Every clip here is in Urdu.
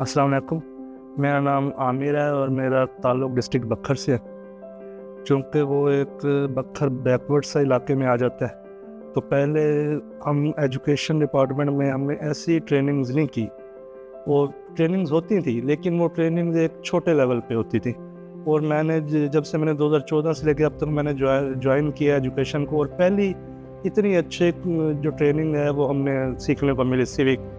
السلام علیکم، میرا نام عامر ہے اور میرا تعلق ڈسٹرکٹ بکھر سے ہے۔ چونکہ وہ ایک بکھر بیکورڈ سا علاقے میں آ جاتا ہے، تو پہلے ہم ایجوکیشن ڈپارٹمنٹ میں ہم نے ایسی ٹریننگز نہیں کی، اور ٹریننگز ہوتی تھیں لیکن وہ ٹریننگز ایک چھوٹے لیول پہ ہوتی تھی۔ اور میں نے جب سے میں نے 2014 سے لے کے اب تک میں نے جوائن کیا ایجوکیشن کو، اور پہلی اتنی اچھے جو ٹریننگ ہے وہ ہم نے سیکھنے کو ملی۔ سیوک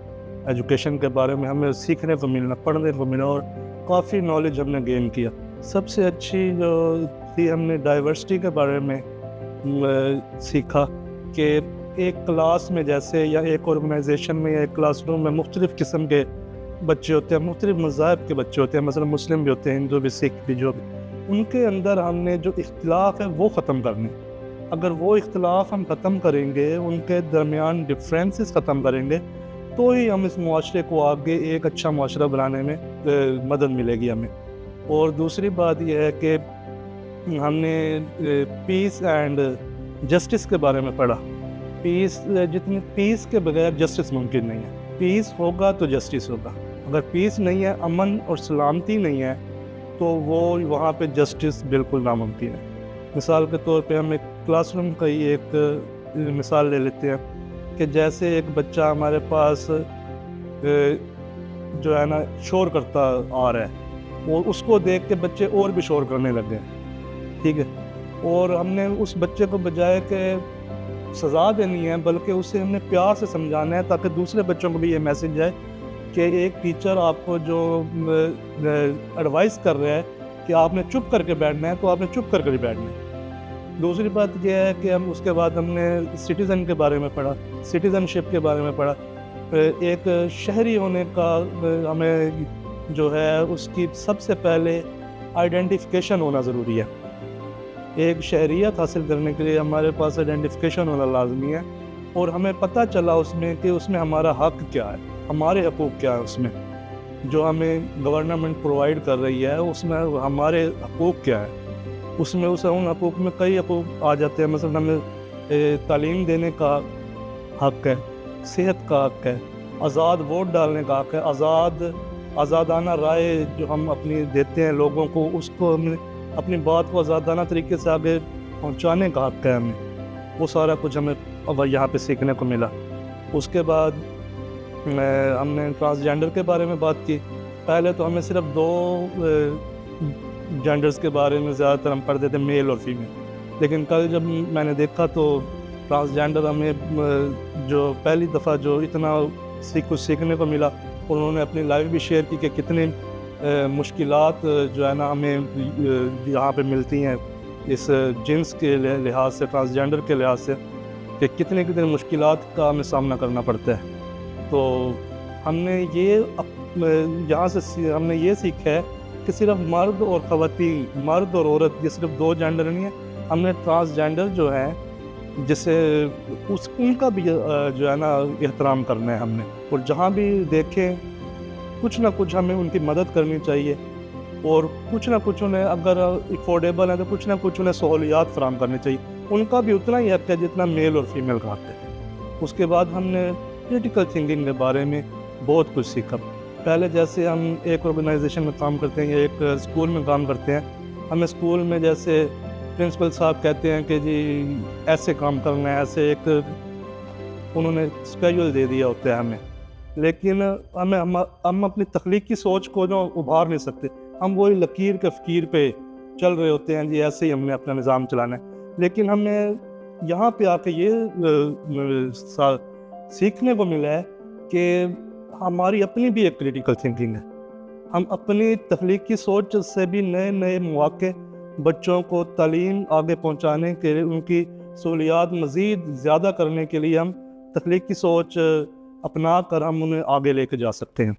ایجوکیشن کے بارے میں ہمیں سیکھنے کو ملنا، پڑھنے کو ملا، اور کافی نالج ہم نے گین کیا۔ سب سے اچھی جو تھی، ہم نے ڈائیورسٹی کے بارے میں سیکھا کہ ایک کلاس میں جیسے یا ایک آرگنائزیشن میں یا ایک کلاس روم میں مختلف قسم کے بچے ہوتے ہیں، مختلف مذاہب کے بچے ہوتے ہیں، مثلا مسلم بھی ہوتے ہیں، ہندو بھی، سکھ بھی، جو بھی۔ ان کے اندر ہم نے جو اختلاف ہے وہ ختم کرنے۔ اگر وہ اختلاف ہم ختم کریں گے، ان کے درمیان ڈفرینسز ختم کریں گے، تو ہی ہم اس معاشرے کو آگے ایک اچھا معاشرہ بنانے میں مدد ملے گی ہمیں۔ اور دوسری بات یہ ہے کہ ہم نے پیس اینڈ جسٹس کے بارے میں پڑھا۔ پیس کے بغیر جسٹس ممکن نہیں ہے۔ پیس ہوگا تو جسٹس ہوگا، اگر پیس نہیں ہے، امن اور سلامتی نہیں ہے، تو وہ وہاں پہ جسٹس بالکل ناممکن ہے۔ مثال کے طور پہ ہم ایک کلاس روم کا ہی ایک مثال لے لیتے ہیں کہ جیسے ایک بچہ ہمارے پاس جو ہے نا شور کرتا آ رہا ہے، اور اس کو دیکھ کے بچے اور بھی شور کرنے لگ گئے، ٹھیک ہے، اور ہم نے اس بچے کو بجائے کہ سزا دینی ہے، بلکہ اسے ہم نے پیار سے سمجھانا ہے، تاکہ دوسرے بچوں کو بھی یہ میسج جائے کہ ایک ٹیچر آپ کو جو ایڈوائس کر رہا ہے کہ آپ نے چپ کر کے بیٹھنا ہے، تو آپ نے چپ کر کے ہی بیٹھنا ہے۔ دوسری بات یہ ہے کہ ہم اس کے بعد ہم نے سٹیزن کے بارے میں پڑھا، سٹیزن شپ کے بارے میں پڑھا۔ ایک شہری ہونے کا ہمیں جو ہے اس کی سب سے پہلے آئیڈینٹیفیکیشن ہونا ضروری ہے۔ ایک شہریت حاصل کرنے کے لیے ہمارے پاس آئیڈینٹیفیکیشن ہونا لازمی ہے، اور ہمیں پتہ چلا اس میں کہ اس میں ہمارا حق کیا ہے، ہمارے حقوق کیا ہے، اس میں جو ہمیں گورنمنٹ پرووائڈ کر رہی ہے اس میں ہمارے حقوق کیا ہے۔ اس میں ان حقوق میں کئی حقوق آ جاتے ہیں، مثلا ہمیں تعلیم دینے کا حق ہے، صحت کا حق ہے، آزاد ووٹ ڈالنے کا حق ہے، آزادانہ رائے جو ہم اپنی دیتے ہیں لوگوں کو، اس کو ہمیں اپنی بات کو آزادانہ طریقے سے آگے پہنچانے کا حق ہے ہمیں۔ وہ سارا کچھ ہمیں اب یہاں پہ سیکھنے کو ملا۔ اس کے بعد ہم نے ٹرانسجینڈر کے بارے میں بات کی۔ پہلے تو ہمیں صرف دو جینڈرز کے بارے میں زیادہ تر ہم پڑھتے تھے، میل اور فیمیل، لیکن کل جب میں نے دیکھا تو ٹرانسجینڈر ہمیں جو پہلی دفعہ جو اتنا کچھ سیکھنے کو ملا، اور انہوں نے اپنی لائف بھی شیئر کی کہ کتنی مشکلات جو ہے نا ہمیں یہاں پہ ملتی ہیں اس جنس کے لحاظ سے، ٹرانسجینڈر کے لحاظ سے، کہ کتنی مشکلات کا ہمیں سامنا کرنا پڑتا ہے۔ تو ہم نے یہاں سے ہم نے یہ سیکھا ہے کہ صرف مرد اور خواتین، مرد اور عورت، یہ صرف دو جینڈر نہیں ہے۔ ہم نے ٹرانسجینڈر جو ہے جسے ان کا بھی جو ہے نا احترام کرنا ہے ہم نے، اور جہاں بھی دیکھیں کچھ نہ کچھ ہمیں ان کی مدد کرنی چاہیے، اور کچھ نہ کچھ انہیں اگر افورڈیبل ہے تو کچھ نہ کچھ انہیں سہولیات فراہم کرنی چاہیے۔ ان کا بھی اتنا ہی حق ہے جتنا میل اور فیمیل کا حق ہے۔ اس کے بعد ہم نے کریٹیکل تھنکنگ کے بارے میں بہت کچھ سیکھا۔ پہلے جیسے ہم ایک آرگنائزیشن میں کام کرتے ہیں یا ایک اسکول میں کام کرتے ہیں، ہمیں اسکول میں جیسے پرنسپل صاحب کہتے ہیں کہ جی ایسے کام کرنا ہے، ایسے ایک انہوں نے اسکیجول دے دیا ہوتا ہے ہمیں، لیکن ہم اپنی تخلیقی سوچ کو جو ابھار نہیں سکتے، ہم وہی لکیر کے فقیر پہ چل رہے ہوتے ہیں، جی ایسے ہی ہم نے اپنا نظام چلانا ہے۔ لیکن ہمیں یہاں پہ آ کے یہ سیکھنے کو ملا ہے کہ ہماری اپنی بھی ایک کریٹیکل تھنکنگ ہے۔ ہم اپنی تخلیقی سوچ سے بھی نئے نئے مواقع بچوں کو تعلیم آگے پہنچانے کے لیے، ان کی سہولیات مزید زیادہ کرنے کے لیے ہم تخلیقی سوچ اپنا کر ہم انہیں آگے لے کے جا سکتے ہیں۔